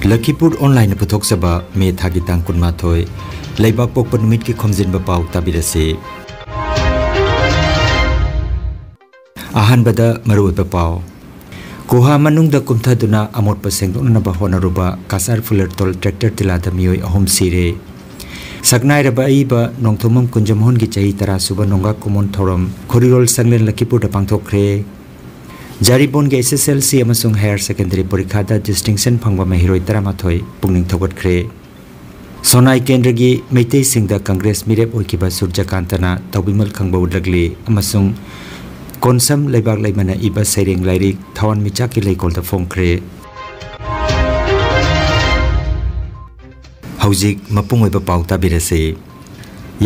Lakhipur online puthok saba me thagi tang kunma thoi leibak pokpa numit ki Khomjinba Pao tabirase ahan bada maru pao koha manungda kumthaduna amot pasengdona ba honaruba kasar fuller tol tractor tilada mioi ahom sire saknai raba iba nongthomam kunjamhon gi chahi tara suba nonga kumon thoram khorirol sanglen Lakhipur da pangthokre Jaribon ge SSLC amasung higher secondary porikha da distinction phangba mahiroi taramathoi pungning thogatkhre sonai kendra gi meitei singda congress mirep oikiba surjakantana tawbimal khangba udlagli amasung konsam leibak leimana iba sereng lairik thawan michaki leikol da phongkhre haujik mapungoi ba pauta birase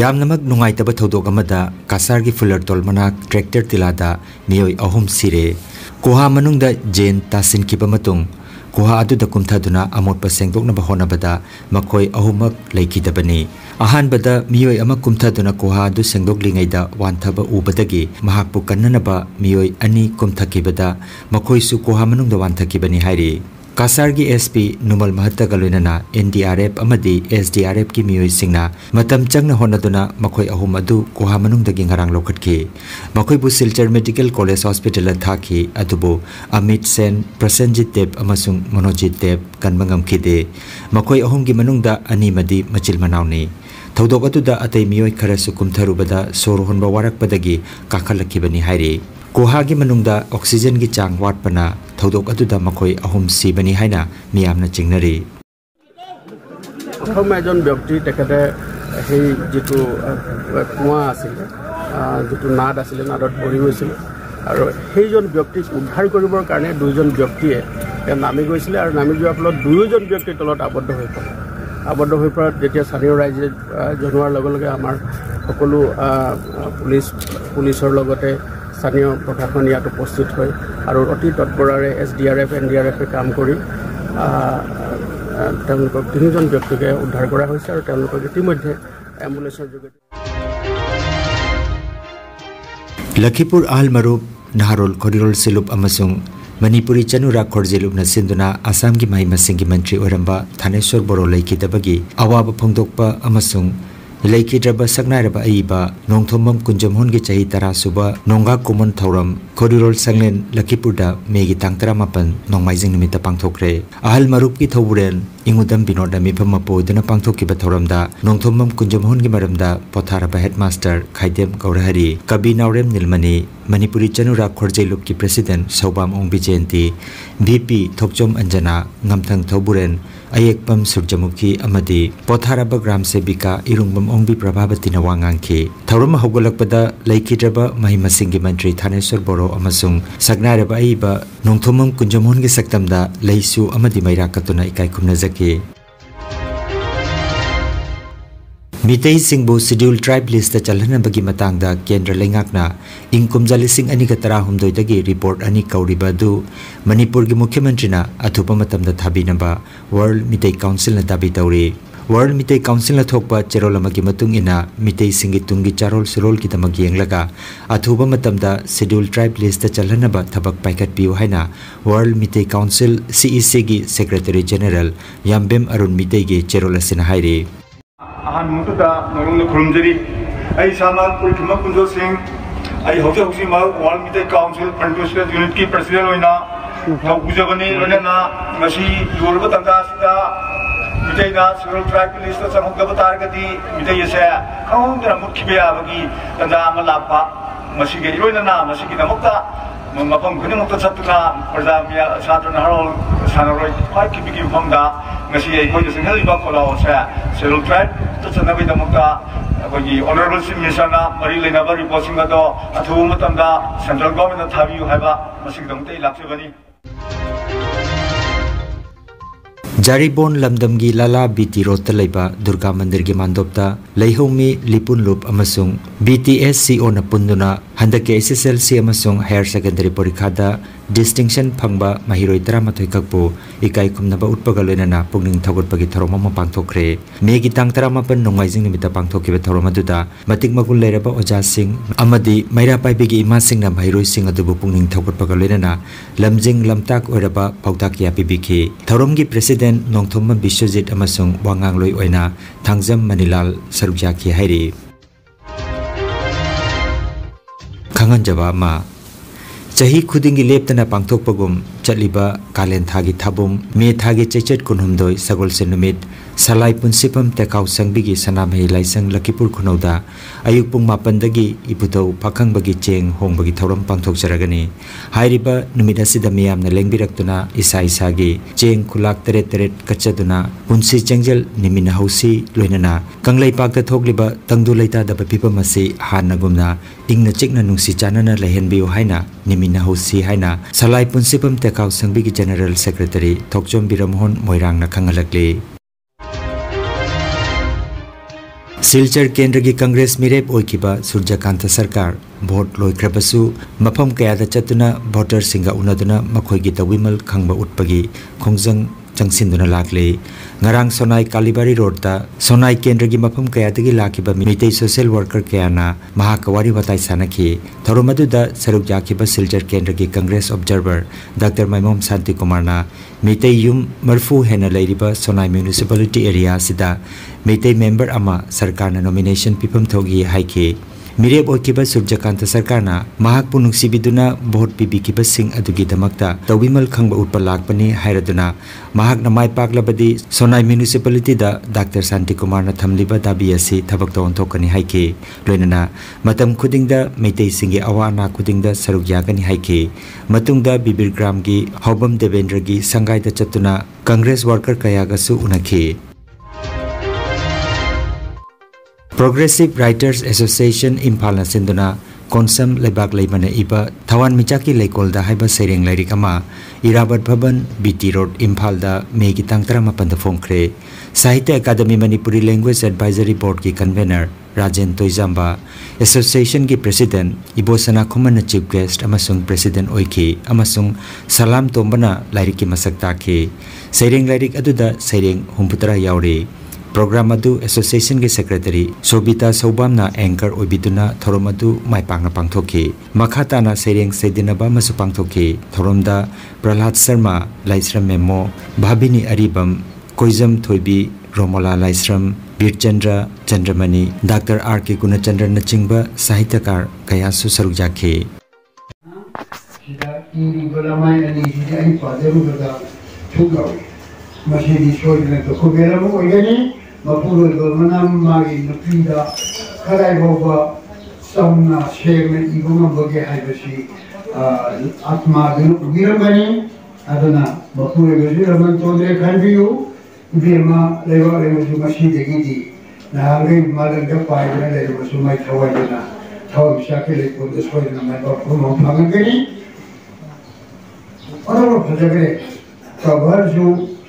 yamnamak nungai taba thodok amada kasar gi fuller tol manak tractor tilada mioi ahum sire koha manungda jen tasin kiba matung koha adu da kumthaduna amot pasengdokna ba honabada makoi ahumak leikidabani ahan bada mioi ama kumthaduna koha adu sengdok lingai da wanthaba ubadagi mahakpu kannanaba mioi ani kumthakibada makoi su koha manungda wanthakibani hairi kasar gi SP numal mahatta galoinana NDRF amadi SDRF ki mioi singna matam changna honaduna makoi ahum adu koha manungdagi ngarang lokhatki makoi bu Silchar Medical College Hospital thaki adubo Amit Sen Prasenjit Deb amasung Manojit Deb kanmangam khide makoi ahum gi manungda ani madi machil manawni thodok atuda atei mioi kharasu kumtharubada sor honba warak padagi kakhalakibani hairi koha gi manungda oxygen gi chang watpana thodok atuda makoi ahum sibani haina miyamna chingnari prothom byakti tekate hei jitu kuwa asil jitu nad asil nadot bori hoisil aru heijon byakti udhar koribor karone duijon byaktiye nami goisile aru nami joa plot duijon byakti tolot aboddo hoi par jetia sanior raije januar loge loge amar সকলো পুলিচৰ লগতে স্থানীয় প্ৰশাসন ইয়াত উপস্থিত হয় আৰু অতি তৎপৰৰে SDRF NDRF কাম কৰি তেওঁলোকক তিনিজন ব্যক্তিকে উদ্ধাৰ কৰা হৈছে আৰু তেওঁলোকক ইতিমধ্যে এম্বুলেন্সৰ যোগেদি Lakhipur Almarup Naharol Khorirol Silup amasung Manipuri Chanura Khorjilup na sinduna Assam gi mai masingi mantri oramba Thaneswar Boro leikidabagi awaba phongdokpa amasung Laikidraba Sagnaraba Aiba Nongthomam Kunjamhon gi chahi tara suba nonga common thoram Khorirol sanglen Lakhipur da megi tangtara mapan nongmaijing nimita pangthokre ahal marup ki thoburen ingudam binoda mifam po dena pangthokiba thoramda Nongthomam Kunjamhon gi maramda potharaba headmaster Khaidem Gaurahari Kabi Naurem Nilmani Manipuri Chanura Khorjailup ki president Saubam Ongbi Jenti VP Thokchom Anjana Ngamthang Thoburen Ayekpam Surjamukhi amadi potharaba gram sebika irungbam ongbi prabhabati na wangangki thauram hogolakpada laikidraba mahimasingi mantri Thaneswar Boro amasung sagnaraba aiba nongthomam kunjamhon gi saktamda leisu amadi mairakatuna ikai khumnajaki Mitei Singbu Scheduled Tribe List da chalhanabagi matangda Kendra Lengakna Ingkumja lising ani katara humdoidagi report ani kauriba du Manipur gi Mukhyamantri athupa matamda thabinaba World Mitei Council na dabi tauri World Mitei Council na thokpa cherolamagi matung ina Mitei singi tungi charol surol kitamagi yenglaga athupa matamda Scheduled Tribe List da chalhanaba thabak paikat piu haina World Mitei Council CEC gi Secretary General Yambem Arun Mitei gi cherolasina hairi ahan mutuda norong khurumjari ai samal purkhima kunjo singh ai hoji ma World Mitei Council Constitutional Unit ki president hoina thawujabani loina ngasi yorba tanga sida mitei na Scheduled Tribe List sa hokda targati mitei se khawndra mukhiya bagi tanda amalapa masige loina na masigi namukta mapam kunimukta chatuna prajamya satrana harol sanaroi khai kibigi phangda ngasi ai khoi singal ba khola se Scheduled Tribe Chanabi Damuka, Honorable Simmisana, Marie Lena report Singado, Atumatamda, Central Government have you have a Masigdamte Lakshavani. Jaribon Lamdamgi Lala BT Rotalaiba, Durga Mandir Gimandopta, Leihomi Lipun Loop Amasung, BTSCO na Punduna, हंदक के SSLC अमसुंग higher secondary परीक्षा distinction फंगबा महिरोई 13 ककपो इकाई खुमनबा उत्पगा लोइनना पुगनिंग थगुटपगी थरोम अमा पांगथोखरे मे गी तांग 13 नोंगाइजिंग निमित्ता पांगथोखिबा थरोम अदुदा मतिक मगुल लेरबा ओजा सिंह अमदी मैरा पाइबिगी इमा सिंहना महिरोई Singh अदुबु पुगनिंग थगुटपगा लोइनना लमजिंग लमताक ओइरबा पाउताकिया पिबिखि थरोमगी president नोंथोम Vishwajit अमसुंग वांगांगलोई ओइना Thangjam Manilal सरुजाखि हाइरि खंगनजबा मा चाही खुदिंगी लेपतना पांगथोकपगुम चलिबा कालेन थागी थाबुम मे थागी चैचट कुनहुमदोय सगोलसे नुमित सलाई पुनसिपम तेकाउ संगबिगी सनामहि लाइसंग लखीपुर खुनौदा अयुक पुंग 8 दगी इपुतौ पाखंगबगी चेंग होंगबगी थौरम पांगथोकजरगनी हाइरिबा नुमित असिदा मियामना लेंबिरक्तुना इसा इसागी चेंग खुलाक तरेत तरेत कच्चदुना पुनसि चेंगजल निमिना हौसी लोइनना कंगलै पाकता थोकलिबा तंगदु लैता दबा पिपम असि हानगुमना इंगना चिकना नुंसी चानना लहेनबियो हाइना निमिना हौसी हाइना सलाई पुनसिपम तेकाउ संगबिगी जनरल सेक्रेटरी थोकचोम बिरमोहन मोइरांगना खंगलकले सिलचर केंद्र की कांग्रेस मिरेप ओइकिबा सूर्यकांत सरकार भोट लोइख्रबसु मफम कयादा चतुना भोटर सिंगा उनदुना मखोइगी तविमल खंगबा उत्पगी खोंजंग चंगसिंदुना लागले ngarang sonai kalibari roadta sonai kendra gi mafam kayadagi lakiba mitei social worker kayana mahakawari watai sanaki thorumadu saruk jakiba siljar kendra gi congress observer dr maimom santi kumarna mitei yum marfu hena leiriba sonai municipality area sida mitei member ama sarkar na nomination pipam thogi haike मिरेब ओकिबा Suryakant सरकारना महाक पुनुंगसिबिदुना vote पिबिकिबा सिंग अदुगी दमकता तविमल खंगबा उत्पा लागपनि हाइरदुना महाक नमाय पाकलबदी Sonai municipality दा doctor Shanti Kumar ना थमलिबा दाबी असि थबक तोंथोकनि हाइके लोइनना मतम खुदिंगदा मेतै सिंगे अवाना खुदिंगदा सरुक यागनि हाइके मतुंगदा बिबिर ग्राम गी हौबम देवेंद्र गी संगाइदा चतुना Congress worker कयागसु उनखे Progressive Writers Association Imphalna Sinduna Konsam Lebak Leimane Iba Thawan Michaki Leikolda Haiba Sereng Lairik Ama Irabat Bhaban BT Road Imphalda Megi Tangtara Mapanda Phongkre Sahitya Academy Manipuri Language Advisory Board ki convener Rajen Toizamba Association ki President Ibosana Khomana Chief Guest Amasung President Oiki Amasung Salam Tombana Lairiki Masakta ke Sereng Lairik Aduda Sereng Humputara Yauri Program adu association ke secretary Sobita Saubamna anchor obiduna thoromadu maipangna pangthoki makhata na sereng sedinaba masu pangthoki thoromda Prahlad Sharma Laisram Memo Bhabini Aribam Koizam Thoibi Romola Laisram Birchandra Chandramani Dr. R.K. Gunachandra Nachingba Sahityakar Kayasu Sarukjake Masih soalnya tu, kau biar aku ini, mapurul tu mana magi nupida, kadai bawa samna share ibu mampu hai besi, atma tu biar mana, adana mapurul tu raman tu dia kan biu, biar ma lewat tu masih degi, nah hari malam dia pai dia lewat tu mai thawai dia, thawai siapa lewat tu soalnya mai bawa mampu pangan gini, orang apa jadi, kabar tu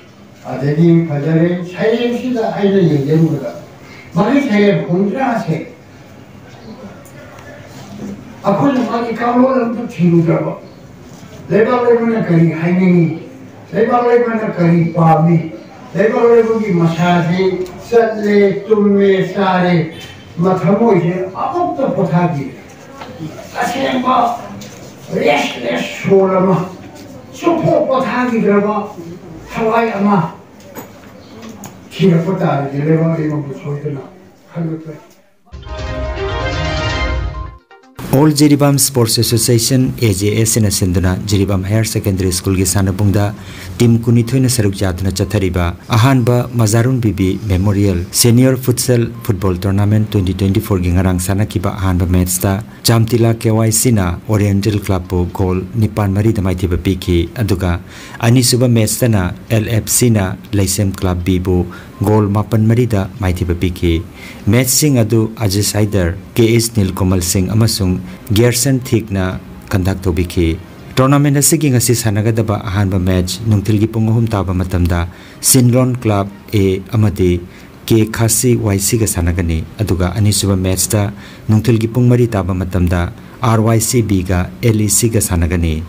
आदेगी फजरे छाये सीधा आइले ये मुदा मारी छाये पुंजा से अकुल मारी कामलो लंतु ठीरू जाबो लेबाले मने करी हाइनी लेबाले मने करी पामी लेबाले बुगी मसाजी सल्ले तुमे सारे मथमो ये अबक तो पथागी असेंबा रेस सोलमा सुपो पथागी जबा Hawaii ama, kira pota je lewa emo busoidena, halutai. All Jiribam Sports Association AJS in Sinduna Jiribam Higher Secondary School ki sanapungda team kunithoina saruk jaduna chathariba ahanba Mazarun Bibi Memorial Senior Futsal Football Tournament 2024 gi ngarang sanakiba ahanba match ta Chamtila KYC na Oriental Club po goal nipan mari damai thiba piki aduga ani suba match ta na LFC na Laisem Club B bo goal mapan mari da mai thiba piki match sing adu Ajis Haider KS Nilkomal Singh amasung Gerson Thikna conduct obiki tournament asigi ngasi sanagadaba ahanba match nungtilgi pungahum taba matamda Sinlon Club A amati K Khasi YC ga sanagani aduga anisuba match da nungthil gi pung mari taba matamda RYCB ga LEC ga sanagani.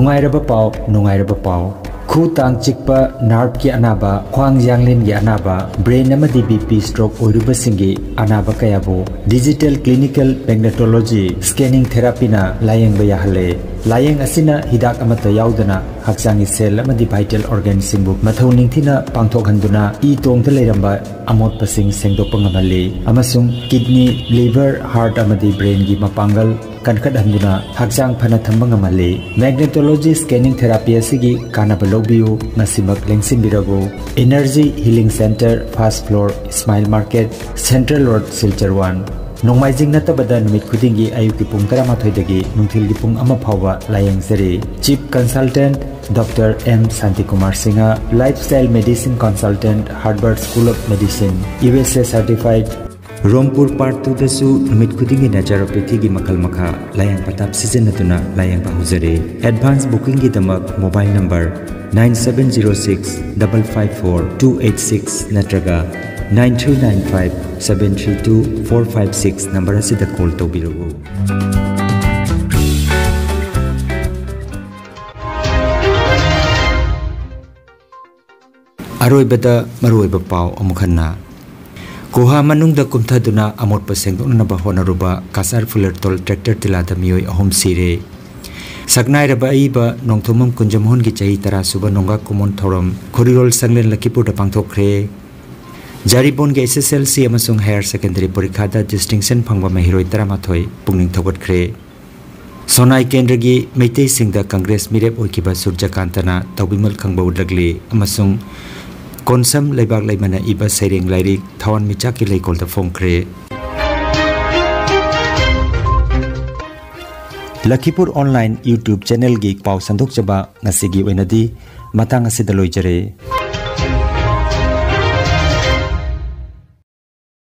Nungairaba pau khu tang chikpa nerve ki anaba khwang janglin gi anaba brain amadi BP stroke oiruba singi anaba kayabo digital clinical magnetology scanning therapy na layeng ba yahale layeng asina hidak amata yaudana haksangi cell amadi vital organ singbu mathau ningthina pangthok handuna I tongta leiramba amot pasing sengdok pangamali amasung kidney liver heart amadi brain gi mapangal kankat handuna haksang phana thambang amali magnetology scanning therapy asigi kanaba lobiu nasimak lengsin birago energy healing center first floor smile market central road silchar 1 Nongmaijing natabada numit khudingi ayuki pung 13 dagi nungthilgi pung ama phawba layeng seri chief consultant Dr. M. Santikumar Singha lifestyle medicine consultant Harvard School of Medicine USA certified Rompur Part 2 dasu numit khudingi naturopathy gi makal makha layang patap season natuna layang bahuzare advance booking gi damak mobile number 9706 554 286 natraga 9395 732 456 number asida call to birugo Aroibada maroiba pau amukhanna Koha manungda kumthaduna amot pasengdona ba honaruba kasar fuller tol tractor tilada mioi ahom sire Saknai raba aiba nongthomam kunjamhon gi chahi tara suba nonga kumon thoram khorirol sanglen Lakhipur da pangthokre Jaribon ge SSLC amasung higher secondary parikha da distinction phangba mahiroi taramathoi pungning thogot khre Sonai kendra gi meitei singda congress mirep oikiba surjakantana tawbimal khangba udlagli amasung konsam leibak leimana iba sereng lairik thawan michaki leikol da phongkhre Lakhipuronline YouTube channel gi pau sandok chaba ngasigi oinadi matang asida loijare